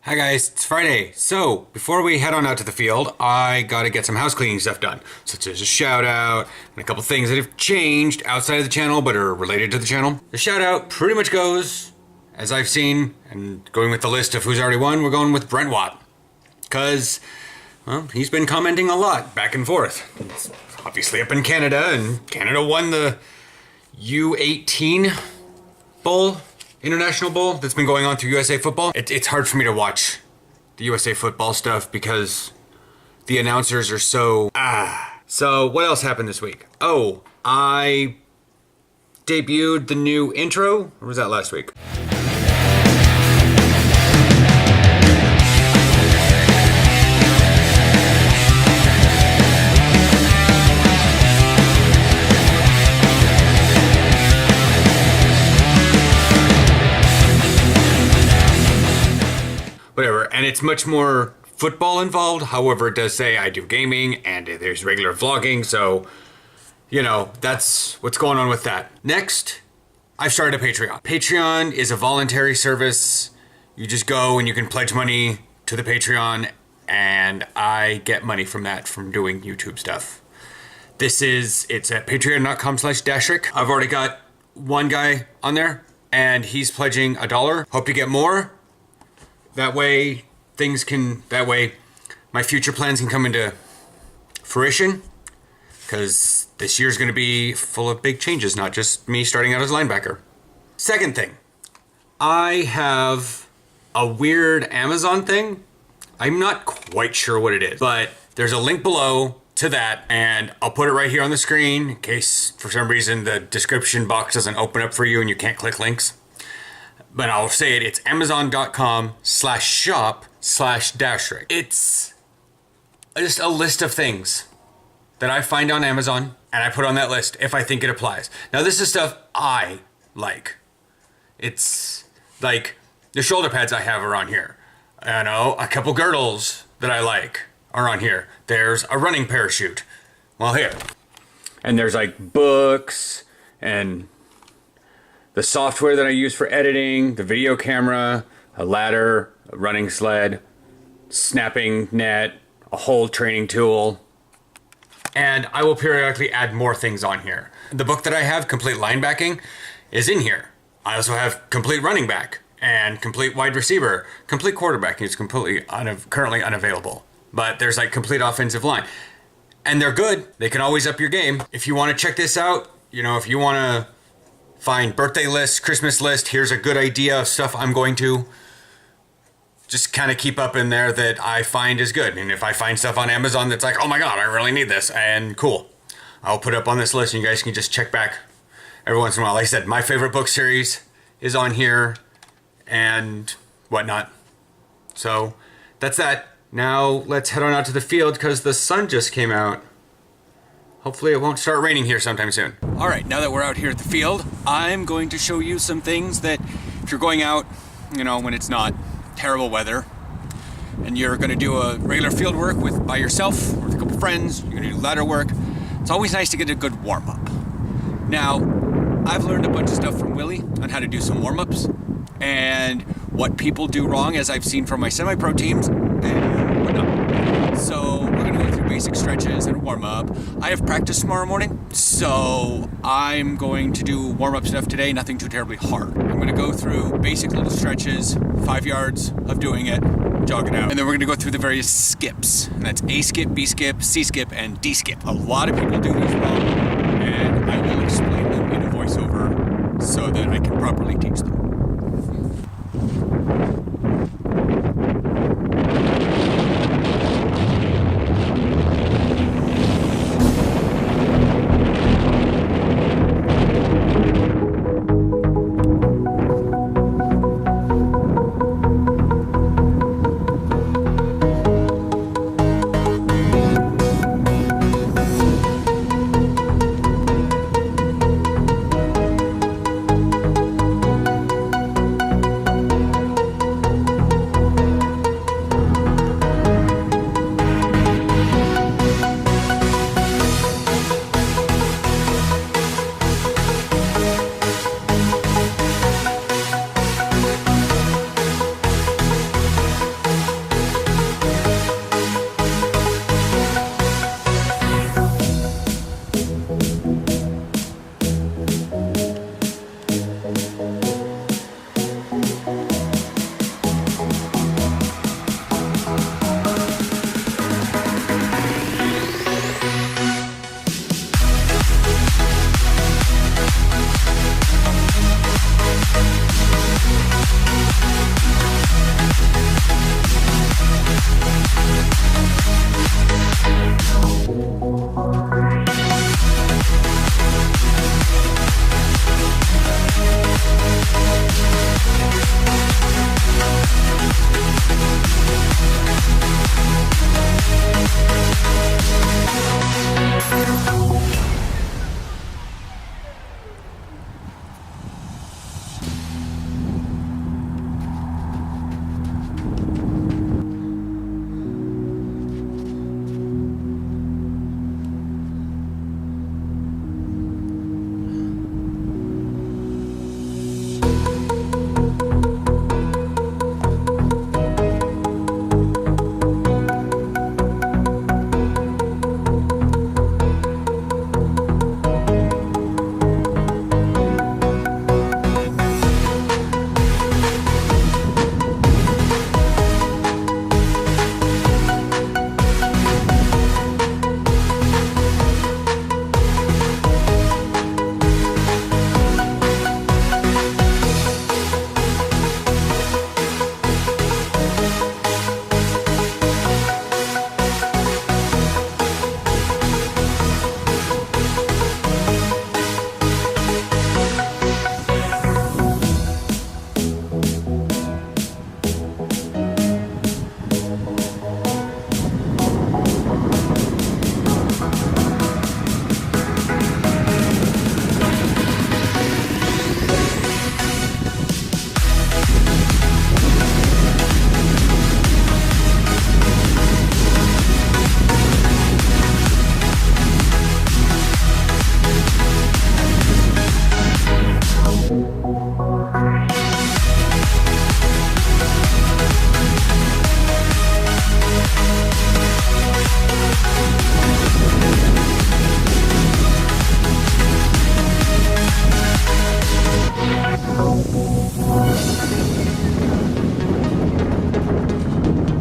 Hi guys, it's Friday. So, before we head on out to the field, I gotta get some house cleaning stuff done. Such as a shout out and a couple things that have changed outside of the channel but are related to the channel. The shout out pretty much goes, as I've seen, and going with the list of who's already won, we're going with Brent Watt. Cause, well, he's been commenting a lot, back and forth. It's obviously up in Canada, and Canada won the U18 Bowl. International Bowl that's been going on through USA Football. It's hard for me to watch the USA Football stuff because the announcers are so So what else happened this week? Oh, I debuted the new intro, or was that last week? Whatever, and it's much more football involved. However, it does say I do gaming and there's regular vlogging, so, you know, that's what's going on with that. Next, I've started a Patreon. Patreon is a voluntary service. You just go and you can pledge money to the Patreon, and I get money from that from doing YouTube stuff. It's at patreon.com/Dashrick. I've already got one guy on there, and he's pledging $1. Hope to get more. That way my future plans can come into fruition, because this year's going to be full of big changes, not just me starting out as linebacker. Second thing, I have a weird Amazon thing. I'm not quite sure what it is, but there's a link below to that, and I'll put it right here on the screen in case for some reason the description box doesn't open up for you and you can't click links. But I'll say it, it's amazon.com/shop/Dashrick. It's just a list of things that I find on Amazon, and I put on that list if I think it applies. Now, this is stuff I like. It's like the shoulder pads I have are on here. You know, a couple girdles that I like are on here. There's a running parachute. Well, here. And there's like books and the software that I use for editing, the video camera, a ladder, a running sled, snapping net, a whole training tool. And I will periodically add more things on here. The book that I have, Complete Linebacking, is in here. I also have Complete Running Back and Complete Wide Receiver. Complete Quarterbacking is currently unavailable. But there's like Complete Offensive Line. And they're good. They can always up your game. If you want to check this out, you know, if you want to find birthday list, Christmas list, here's a good idea of stuff I'm going to just kind of keep up in there that I find is good. And if I find stuff on Amazon that's like, oh my God, I really need this, and cool, I'll put it up on this list and you guys can just check back every once in a while. Like I said, my favorite book series is on here and whatnot. So that's that. Now let's head on out to the field because the sun just came out. Hopefully it won't start raining here sometime soon. All right, now that we're out here at the field, I'm going to show you some things that if you're going out, you know, when it's not terrible weather, and you're gonna do a regular field work by yourself or with a couple friends, you're gonna do ladder work, it's always nice to get a good warm up. Now, I've learned a bunch of stuff from Willie on how to do some warm-ups and what people do wrong, as I've seen from my semi-pro teams and whatnot. So we're gonna go through basic stretches and warm up. I have practice tomorrow morning, so I'm going to do warm-up stuff today, nothing too terribly hard. I'm gonna go through basic little stretches, 5 yards of doing it, jog it out. And then we're gonna go through the various skips. And that's A skip, B skip, C skip, and D skip. A lot of people do these wrong, and I will explain them in a voiceover so that I can properly teach them.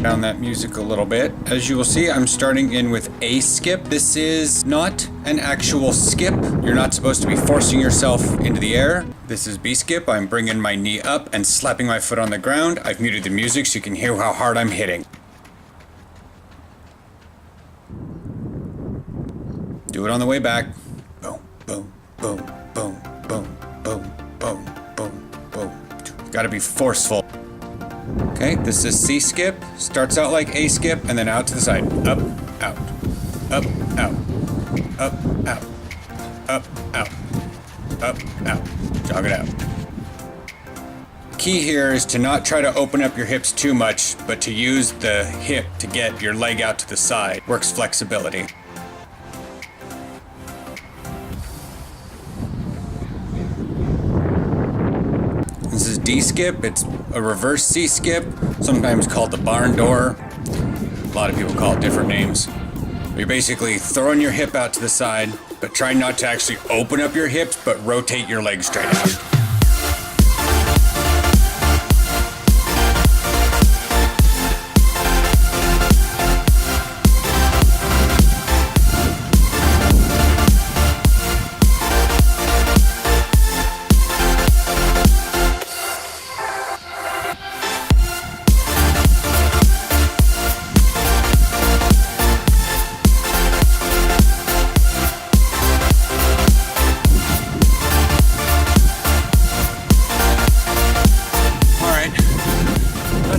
Down that music a little bit. As you will see, I'm starting in with A skip. This is not an actual skip. You're not supposed to be forcing yourself into the air. This is B skip. I'm bringing my knee up and slapping my foot on the ground. I've muted the music so you can hear how hard I'm hitting. Do it on the way back. Boom, boom, boom, boom, boom, boom, boom, boom, boom. Gotta be forceful. Okay, this is C skip. Starts out like A skip and then out to the side. Up, out. Up, out. Up, out. Up, out. Up, out. Jog it out. Key here is to not try to open up your hips too much, but to use the hip to get your leg out to the side. Works flexibility. This is D skip. It's a reverse C skip, sometimes called the barn door. A lot of people call it different names. You're basically throwing your hip out to the side, but try not to actually open up your hips, but rotate your legs straight out.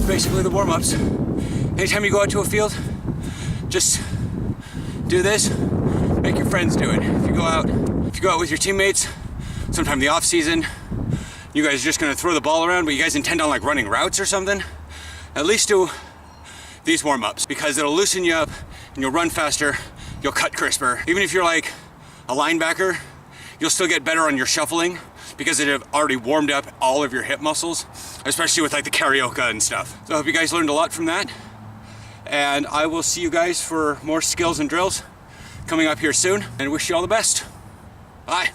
Basically the warm-ups. Anytime you go out to a field, just do this. Make your friends do it. If you go out with your teammates, sometime in the off season, you guys are just gonna throw the ball around, but you guys intend on like running routes or something, at least do these warm-ups because it'll loosen you up and you'll run faster, you'll cut crisper. Even if you're like a linebacker, you'll still get better on your shuffling because it have already warmed up all of your hip muscles, especially with like the karaoke and stuff. So I hope you guys learned a lot from that. And I will see you guys for more skills and drills coming up here soon, and wish you all the best. Bye.